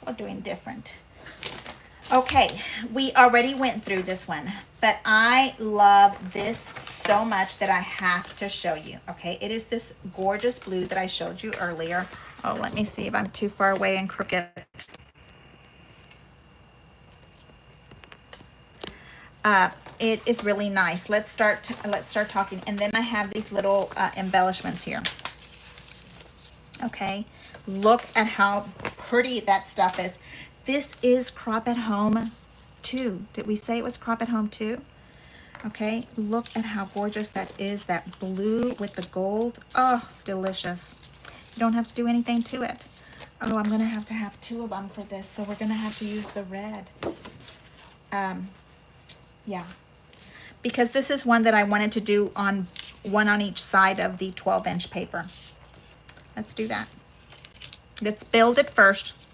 we're doing different. Okay, we already went through this one, but I love this so much that I have to show you. Okay, it is this gorgeous blue that I showed you earlier. Oh, let me see if I'm too far away and crooked. It is really nice. Let's start talking, and then I have these little embellishments here. Okay, look at how pretty that stuff is. This is Crop at Home 2. Did we say it was Crop at Home 2? Okay, look at how gorgeous that is. That blue with the gold. Oh, delicious. You don't have to do anything to it. Oh, I'm going to have 2 of them for this, so we're going to have to use the red. Yeah, because this is one that I wanted to do on one on each side of the 12-inch paper. Let's do that. Let's build it first.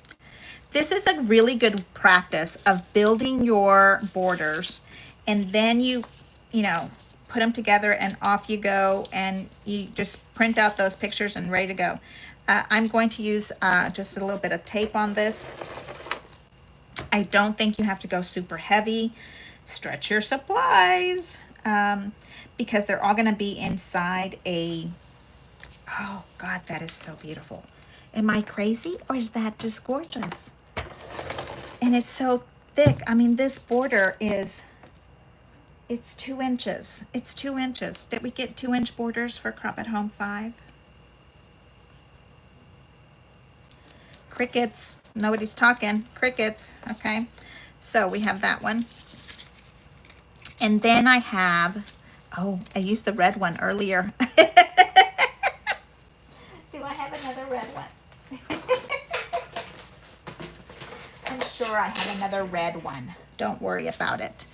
This is a really good practice of building your borders, and then you know, put them together and off you go, and you just print out those pictures and ready to go. I'm going to use just a little bit of tape on this. I don't think you have to go super heavy. Stretch your supplies because they're all going to be inside a, oh God, that is so beautiful. Am I crazy, or is that just gorgeous? And it's so thick. I mean, this border is, it's 2 inches. It's 2 inches. Did we get 2-inch borders for Crop at Home 5? Crickets. Nobody's talking. Crickets. Okay. So we have that one. And then I have, oh, I used the red one earlier. Do I have another red one? I'm sure I have another red one. Don't worry about it.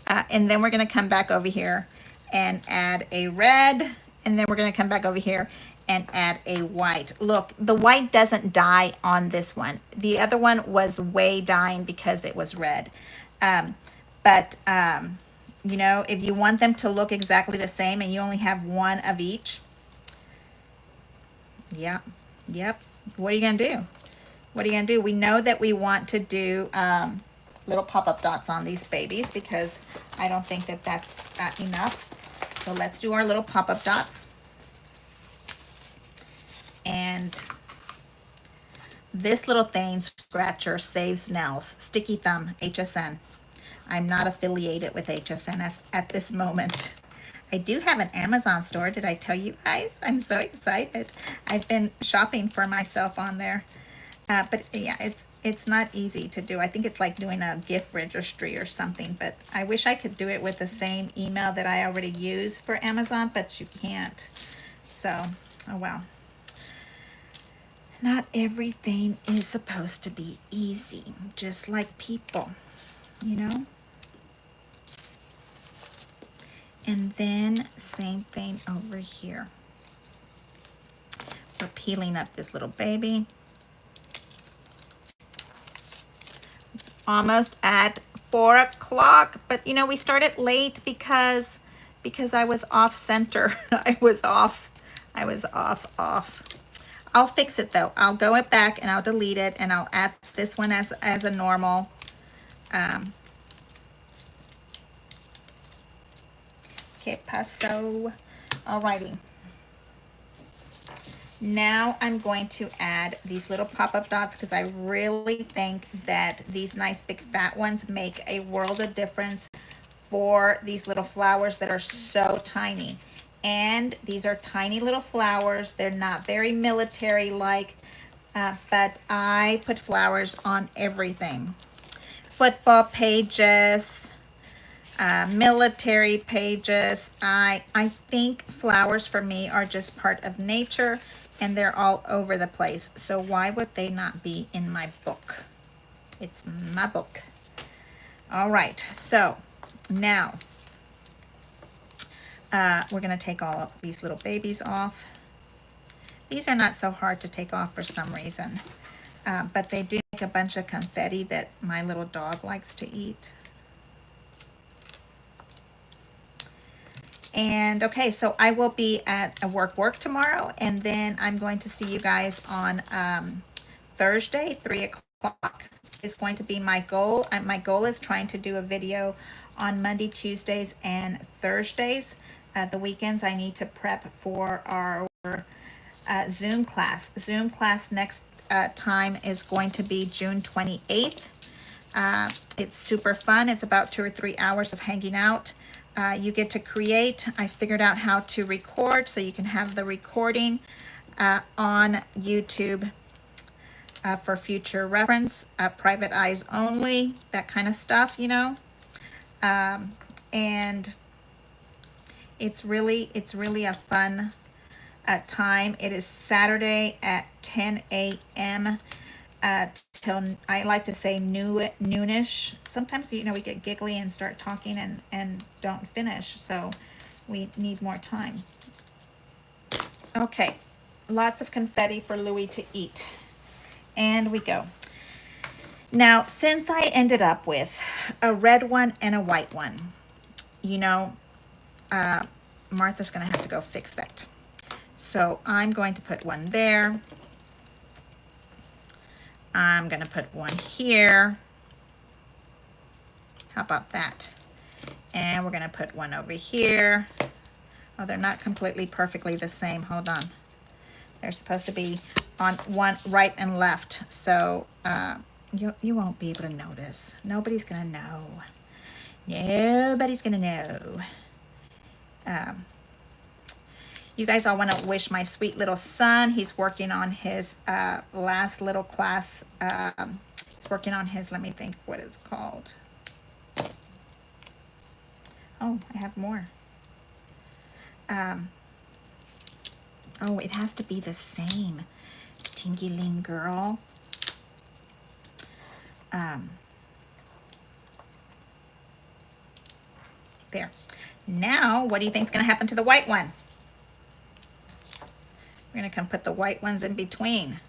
And then we're going to come back over here and add a red. And then we're going to come back over here and add a white. Look, the white doesn't dye on this one. The other one was way dyeing because it was red. You know, if you want them to look exactly the same and you only have one of each, yep. What are you going to do? What are you going to do? We know that we want to do little pop-up dots on these babies because I don't think that that's enough. So let's do our little pop-up dots. And this little thing, Scratcher Saves Nails, Sticky Thumb, HSN. I'm not affiliated with HSN at this moment. I do have an Amazon store. Did I tell you guys? I'm so excited. I've been shopping for myself on there. But yeah, it's not easy to do. I think it's like doing a gift registry or something. But I wish I could do it with the same email that I already use for Amazon, but you can't. So, oh well. Not everything is supposed to be easy, just like people, you know? And then same thing over here. We're peeling up this little baby. almost at 4 o'clock, but you know, we started late because I was off center. I was off. I'll fix it though. I'll go it back and I'll delete it and I'll add this one as a normal. Okay, paso. Alrighty. Now I'm going to add these little pop-up dots because I really think that these nice big fat ones make a world of difference for these little flowers that are so tiny. And these are tiny little flowers. They're not very military-like, but I put flowers on everything. Football pages, military pages. I think flowers for me are just part of nature and they're all over the place. So why would they not be in my book? It's my book. All right, so now we're gonna take all of these little babies off. These are not so hard to take off for some reason, but they do make a bunch of confetti that my little dog likes to eat. And okay, so I will be at a work tomorrow, and then I'm going to see you guys on Thursday, 3 o'clock is going to be my goal. My goal is trying to do a video on Monday, Tuesdays, and Thursdays. The weekends I need to prep for our Zoom class. Zoom class next time is going to be June 28th. It's super fun. It's about 2 or 3 hours of hanging out. You get to create. I figured out how to record so you can have the recording on YouTube for future reference, private eyes only, that kind of stuff, you know. And it's really a fun time. It is Saturday at 10 a.m. Till, I like to say, noonish. Sometimes, you know, we get giggly and start talking and don't finish, so we need more time. Okay, lots of confetti for Louis to eat. And we go. Now, since I ended up with a red one and a white one, you know, Martha's gonna have to go fix that. So I'm going to put one there. I'm gonna put one here. How about that? And we're gonna put one over here. Oh, they're not completely perfectly the same. Hold on. They're supposed to be on one right and left. So you won't be able to notice. Nobody's gonna know. Nobody's gonna know. You guys all want to wish my sweet little son. He's working on his last little class. He's working on his, let me think what it's called. Oh, I have more. Oh, it has to be the same. Tingy-ling girl. There. Now, what do you think is going to happen to the white one? We're going to come put the white ones in between.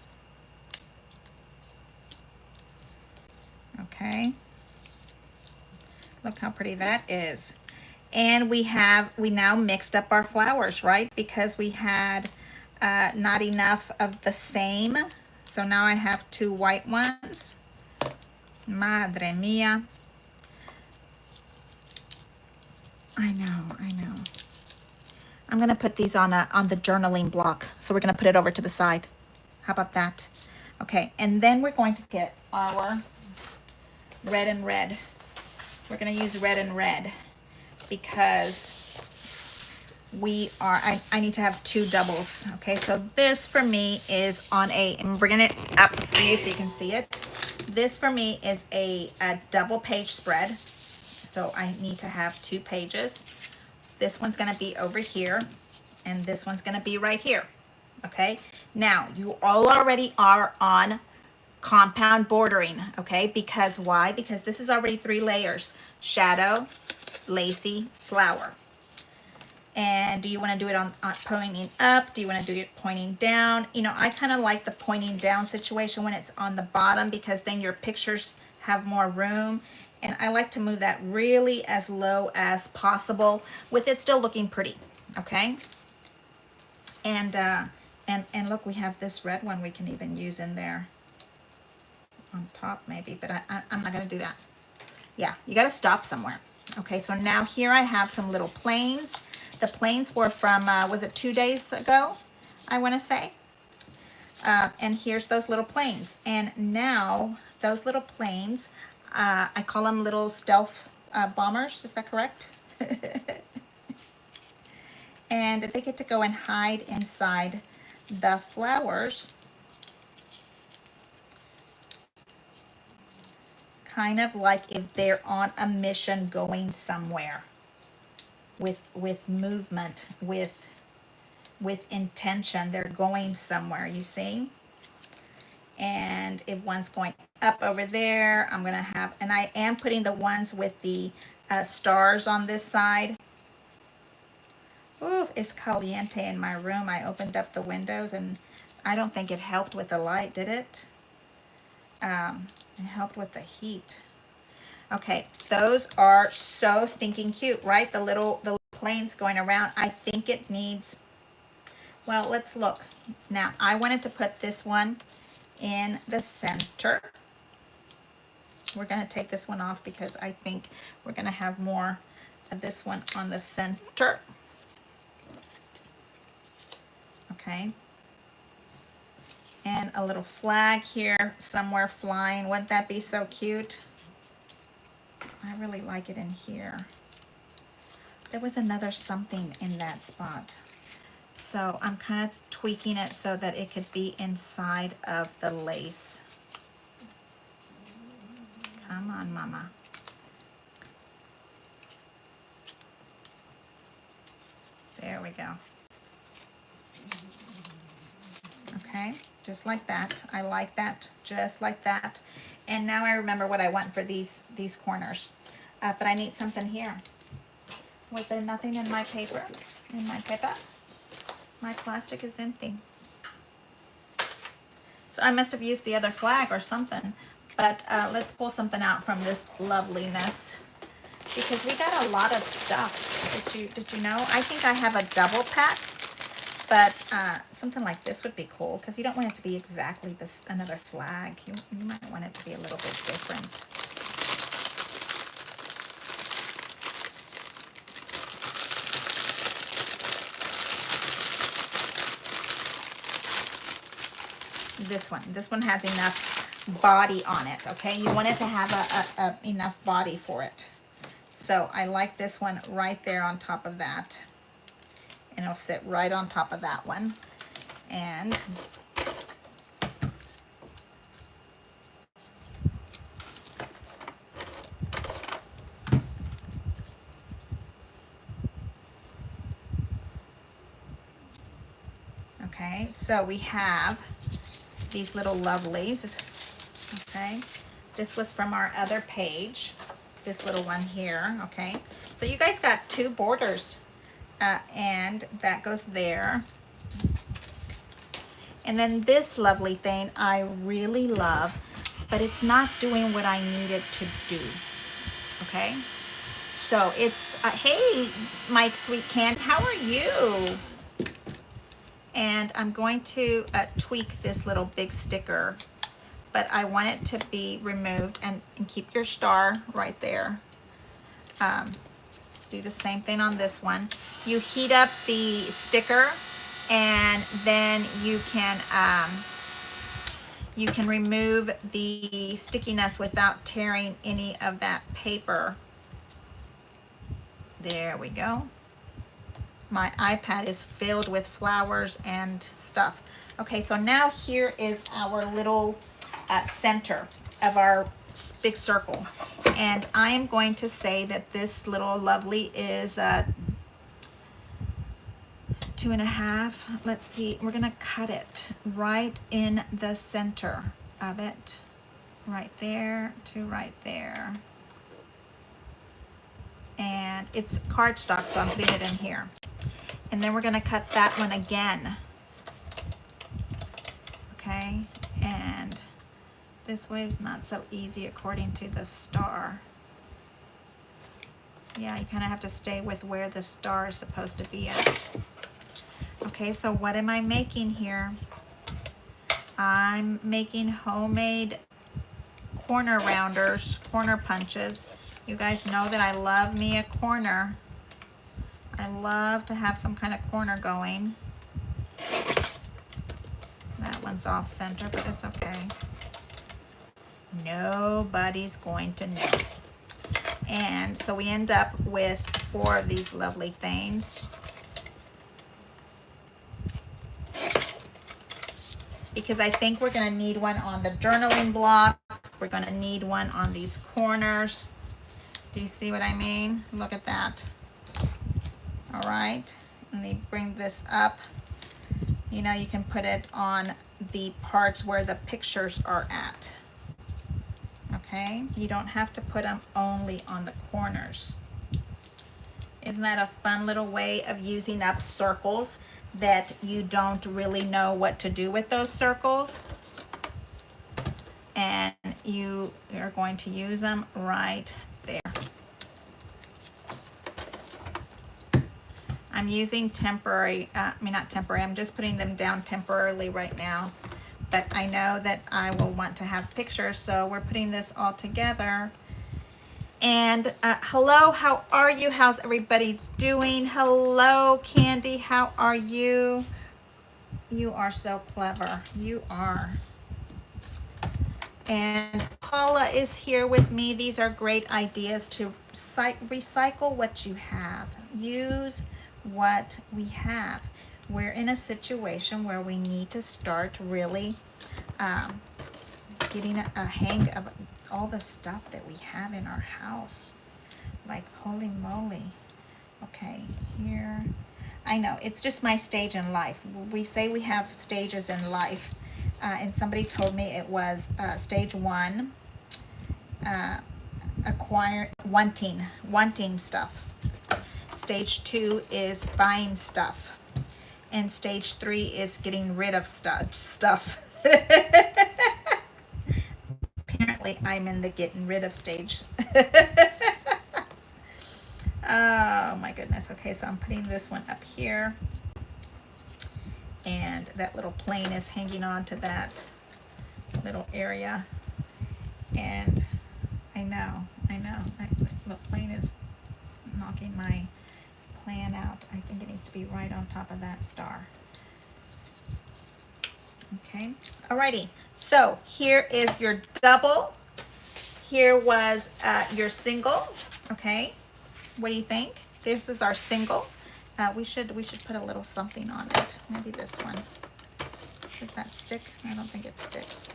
Okay. Look how pretty that is. And we now mixed up our flowers, right? Because we had not enough of the same. So now I have 2 white ones. Madre mia. I know. I'm gonna put these on the journaling block. So we're gonna put it over to the side. How about that? Okay, and then we're going to get our red and red. We're gonna use red and red because I need to have 2 doubles. Okay, so this for me is on I'm bringing it up for you so you can see it. This for me is a double page spread. So I need to have 2 pages. This one's gonna be over here, and this one's gonna be right here, okay? Now, you all already are on compound bordering, okay? Because why? Because this is already 3 layers. Shadow, lacy, flower. And do you wanna do it on pointing up? Do you wanna do it pointing down? You know, I kinda like the pointing down situation when it's on the bottom because then your pictures have more room. And I like to move that really as low as possible with it still looking pretty, okay? And look, we have this red one we can even use in there on top maybe, but I'm not gonna do that. Yeah, you gotta stop somewhere. Okay, so now here I have some little planes. The planes were from, was it 2 days ago, I wanna say? And here's those little planes. And now those little planes, I call them little stealth bombers, is that correct? And they get to go and hide inside the flowers, kind of like if they're on a mission going somewhere, with movement, with intention. They're going somewhere, you see? And if one's going up over there, I'm gonna have, and I am putting the ones with the stars on this side. Ooh, it's caliente in my room. I opened up the windows and I don't think it helped with the light, did it? It helped with the heat. Okay, those are so stinking cute, right? The little planes going around. I think it needs, well, let's look. Now, I wanted to put this one in the center. We're gonna take this one off because I think we're gonna have more of this one on the center. Okay. And a little flag here somewhere flying. Wouldn't that be so cute? I really like it in here. There was another something in that spot. So I'm kind of tweaking it so that it could be inside of the lace. Come on, mama. There we go. Okay, just like that. I like that, just like that. And now I remember what I want for these corners. But I need something here. Was there nothing in my paper? In my paper? My plastic is empty. So I must have used the other flag or something. But let's pull something out from this loveliness, because we got a lot of stuff. Did you know? I think I have a double pack. But something like this would be cool, because you don't want it to be exactly this another flag. You might want it to be a little bit different. This one has enough body on it, okay? You want it to have enough body for it. So I like this one right there on top of that. And it'll sit right on top of that one. And okay, so we have these little lovelies. Okay, this was from our other page, this little one here. Okay, so you guys got 2 borders. And that goes there. And then this lovely thing I really love, but it's not doing what I need it to do. Okay, so it's hey, my sweet can, how are you? And I'm going to tweak this little big sticker, but I want it to be removed, and keep your star right there. Do the same thing on this one. You heat up the sticker, and then you can remove the stickiness without tearing any of that paper. There we go. My iPad is filled with flowers and stuff. Okay, so now here is our little center of our big circle. And I am going to say that this little lovely is 2.5. Let's see, we're gonna cut it right in the center of it. Right there to right there. And it's cardstock, so I'm putting it in here. And then we're gonna cut that one again. Okay, and this way is not so easy according to the star. Yeah, you kind of have to stay with where the star is supposed to be at. Okay, so what am I making here? I'm making homemade corner rounders, corner punches. You guys know that I love me a corner. I love to have some kind of corner going. That one's off center, but it's okay. Nobody's going to know. And so we end up with 4 of these lovely things. Because I think we're going to need one on the journaling block. We're going to need one on these corners. Do you see what I mean? Look at that. All right. Let me bring this up. You know, you can put it on the parts where the pictures are at. Okay, you don't have to put them only on the corners. Isn't that a fun little way of using up circles that you don't really know what to do with those circles? And you are going to use them right there. I'm using temporary, not temporary, I'm just putting them down temporarily right now. But I know that I will want to have pictures, so we're putting this all together. And hello, how are you? How's everybody doing? Hello, Candy, how are you? You are so clever. You are. And Paula is here with me. These are great ideas to recycle what you have. Use what we have. We're in a situation where we need to start really getting a hang of all the stuff that we have in our house. Like, holy moly. Okay, here. I know, it's just my stage in life. We say we have stages in life. And somebody told me it was stage 1, wanting stuff. Stage 2 is buying stuff. And stage 3 is getting rid of stuff. Apparently, I'm in the getting rid of stage. Oh my goodness. Okay, so I'm putting this one up here. And that little plane is hanging on to that little area. And I know, the plane is knocking my plan out. I think it needs to be right on top of that star. Okay, alrighty. So here is your double. Here was your single. Okay, what do you think? This is our single. We should put a little something on it. Maybe this one. Does that stick? I don't think it sticks.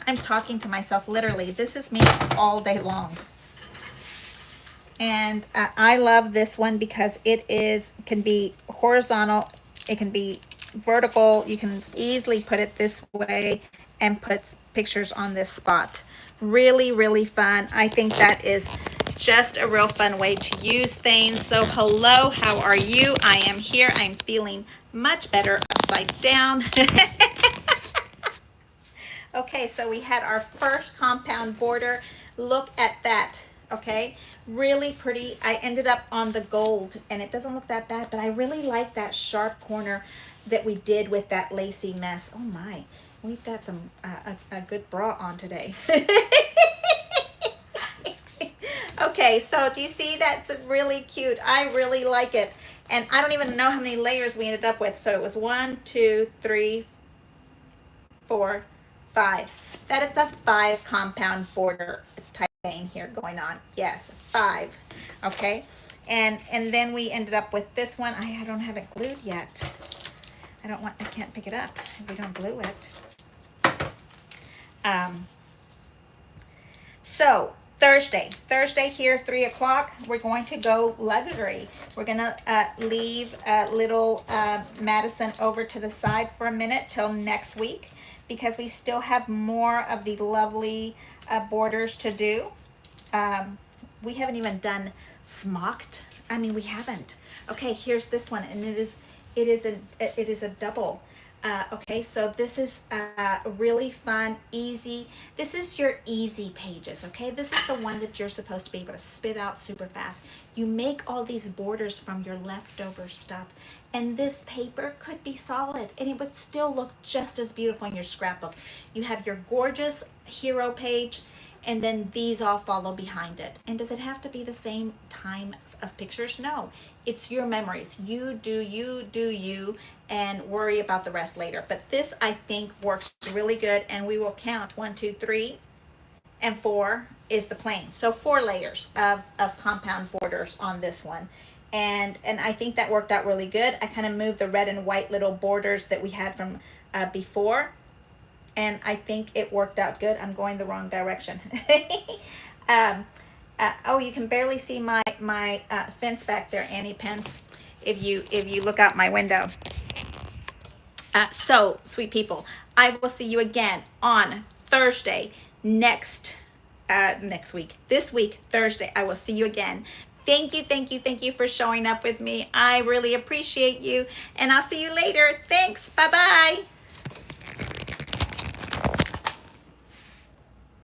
I'm talking to myself literally. This is me all day long. And I love this one because it can be horizontal. It can be vertical. You can easily put it this way and put pictures on this spot. Really, really fun. I think that is just a real fun way to use things. So hello, how are you? I am here. I'm feeling much better upside down. Okay, so we had our first compound border. Look at that. Okay, really pretty. I ended up on the gold and it doesn't look that bad, but I really like that sharp corner that we did with that lacy mess. Oh my, we've got some a good bra on today. Okay, so do you see that's really cute? I really like it. And I don't even know how many layers we ended up with. So it was 1, 2, 3, 4, 5. That is a 5 compound border type thing here going on. Yes, 5. Okay, and then we ended up with this one. I don't have it glued yet. I can't pick it up if we don't glue it. So Thursday here, 3 o'clock, we're going to go luxury. We're going to leave little Madison over to the side for a minute till next week because we still have more of the lovely borders to do. We haven't even done smocked. I mean, we haven't. Okay, here's this one, and it is a double. Okay, so this is really fun, easy. This is your easy pages, okay? This is the one that you're supposed to be able to spit out super fast. You make all these borders from your leftover stuff, and this paper could be solid, and it would still look just as beautiful in your scrapbook. You have your gorgeous hero page, and then these all follow behind it. And does it have to be the same time of pictures? No, it's your memories. You do you, and worry about the rest later. But this, I think, works really good, and we will count 1, 2, 3, and 4 is the plain. So 4 layers of compound borders on this one. And I think that worked out really good. I kind of moved the red and white little borders that we had from before, and I think it worked out good. I'm going the wrong direction. Oh, you can barely see my fence back there, Annie Pence, if you look out my window. So, sweet people, I will see you again on Thursday next week. This week, Thursday, I will see you again. Thank you, thank you, thank you for showing up with me. I really appreciate you, and I'll see you later. Thanks. Bye-bye.